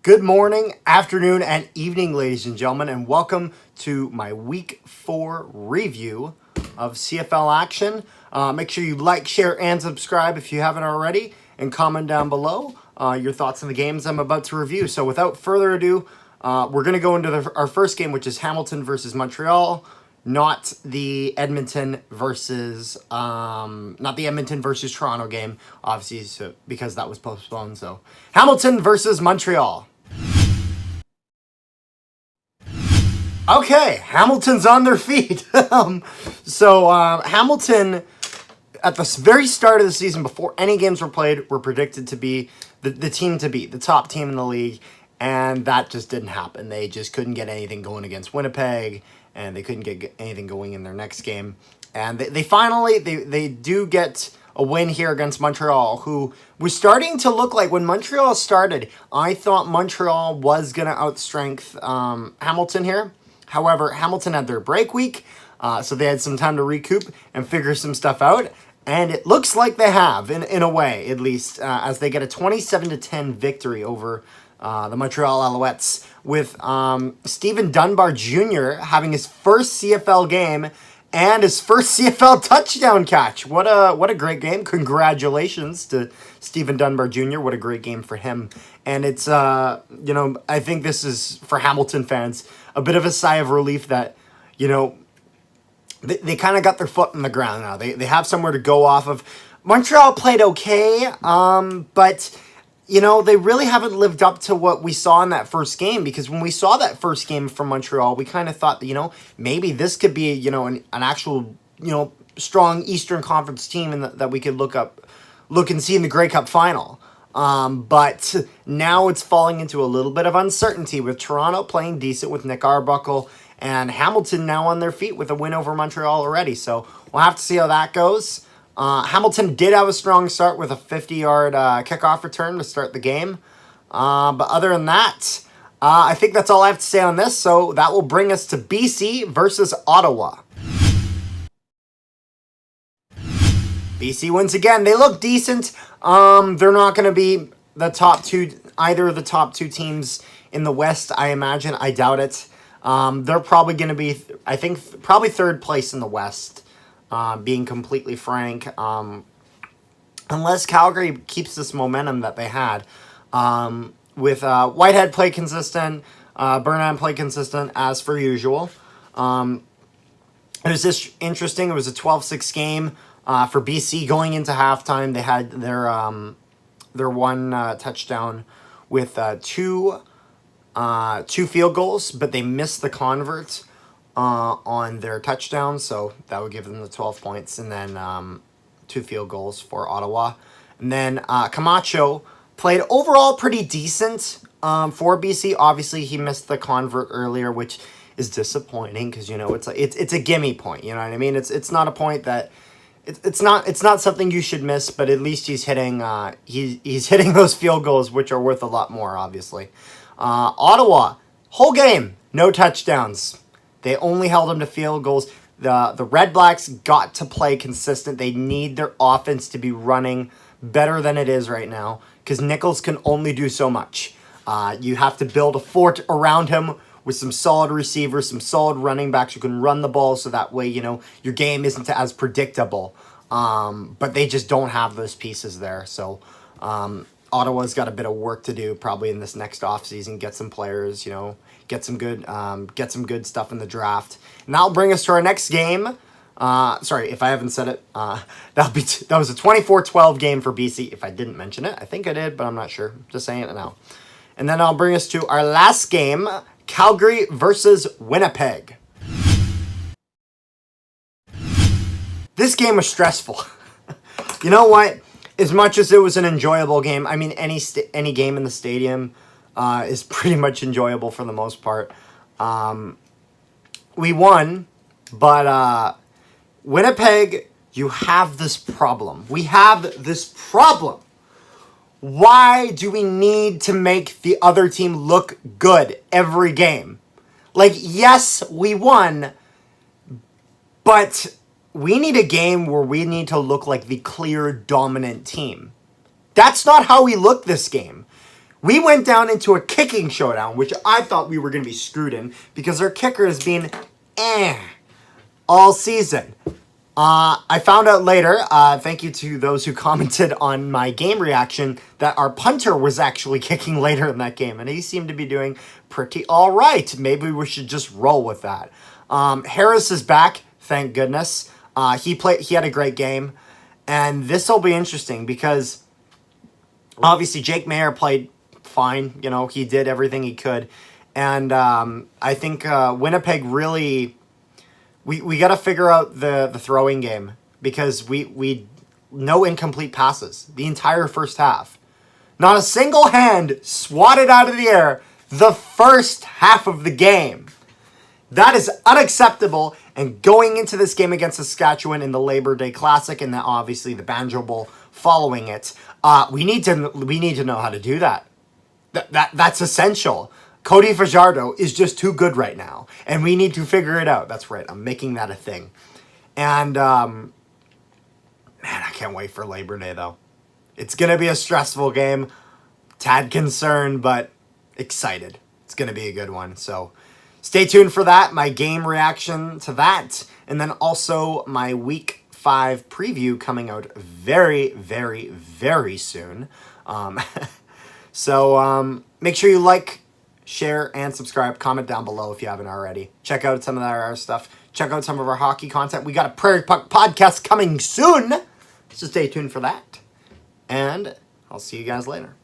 Good morning, afternoon, and evening, ladies and gentlemen, and welcome to my Week 4 review of CFL action. Make sure you like, share, and subscribe if you haven't already, and comment down below your thoughts on the games I'm about to review. So without further ado, we're going to go into our first game, which is Hamilton versus Montreal. Not the Edmonton versus Toronto game, obviously, so because that was postponed. So Hamilton versus Montreal. Okay, Hamilton's on their feet. Hamilton, at the very start of the season, before any games were played, were predicted to be the team to beat, the top team in the league, and that just didn't happen. They just couldn't get anything going against Winnipeg, and they couldn't get anything going in their next game. And they finally do get a win here against Montreal, who was starting to look like, when Montreal started, I thought Montreal was going to outstrength Hamilton here. However, Hamilton had their break week, so they had some time to recoup and figure some stuff out. And it looks like they have, in a way, at least, as they get a 27-10 victory over the Montreal Alouettes, with Stephen Dunbar Jr. having his first CFL game and his first CFL touchdown catch. What a great game. Congratulations to Stephen Dunbar Jr. What a great game for him. And it's, I think this is, for Hamilton fans, a bit of a sigh of relief that, they kind of got their foot in the ground now. They have somewhere to go off of. Montreal played okay, but they really haven't lived up to what we saw in that first game, because when we saw that first game from Montreal, we kind of thought that, maybe this could be, an actual, strong Eastern Conference team and that we could look and see in the Grey Cup final. But now it's falling into a little bit of uncertainty, with Toronto playing decent with Nick Arbuckle, and Hamilton now on their feet with a win over Montreal already. So we'll have to see how that goes. Hamilton did have a strong start with a 50-yard kickoff return to start the game. But other than that, I think that's all I have to say on this. So that will bring us to BC versus Ottawa. BC wins again. They look decent. They're not going to be either of the top two teams in the West, I imagine. I doubt it. They're probably going to be, I think, probably third place in the West, being completely frank. Unless Calgary keeps this momentum that they had. With Whitehead play consistent, Burnham play consistent, as per usual. It was just interesting. It was a 12-6 game for BC going into halftime. They had their one touchdown with two field goals, but they missed the convert on their touchdown, so that would give them the 12 points, and then 2 field goals for Ottawa. And then Camacho played overall pretty decent for BC. Obviously, he missed the convert earlier, which is disappointing, because it's a gimme point. You know what I mean? It's not a point that it's not something you should miss, but at least he's hitting he's hitting those field goals, which are worth a lot more, obviously. Ottawa, whole game, no touchdowns. They only held them to field goals. The Redblacks got to play consistent. They need their offense to be running better than it is right now, because Nichols can only do so much. You have to build a fort around him with some solid receivers, some solid running backs who can run the ball, so that way, your game isn't as predictable. But they just don't have those pieces there. So Ottawa's got a bit of work to do probably in this next offseason. Get some players, get some good stuff in the draft. And that'll bring us to our next game. Sorry, if I haven't said it, that was a 24-12 game for BC. If I didn't mention it, I think I did, but I'm not sure. Just saying it now. And then I'll bring us to our last game, Calgary versus Winnipeg. This game was stressful. You know what? As much as it was an enjoyable game, I mean, any game in the stadium is pretty much enjoyable for the most part. We won, but Winnipeg, you have this problem. We have this problem. Why do we need to make the other team look good every game? Like, yes, we won, but we need a game where we need to look like the clear dominant team. That's not how we look this game. We went down into a kicking showdown, which I thought we were going to be screwed in because our kicker has been all season. I found out later, thank you to those who commented on my game reaction, that our punter was actually kicking later in that game, and he seemed to be doing pretty all right. Maybe we should just roll with that. Harris is back, thank goodness. He had a great game, and this will be interesting because obviously Jake Mayer played fine. You know, he did everything he could, and I think Winnipeg really. We got to figure out the throwing game because we no incomplete passes the entire first half. Not a single hand swatted out of the air the first half of the game. That is unacceptable. And going into this game against Saskatchewan in the Labor Day Classic and then obviously the Banjo Bowl following it, we need to know how to do that. That's essential. Cody Fajardo is just too good right now, and we need to figure it out. That's right, I'm making that a thing. And, man, I can't wait for Labor Day, though. It's going to be a stressful game. Tad concerned, but excited. It's going to be a good one. So stay tuned for that, my game reaction to that, and then also my Week 5 preview coming out very, very, very soon. So make sure you like, share, and subscribe. Comment down below if you haven't already. Check out some of our stuff. Check out some of our hockey content. We got a Prairie Puck podcast coming soon, so stay tuned for that. And I'll see you guys later.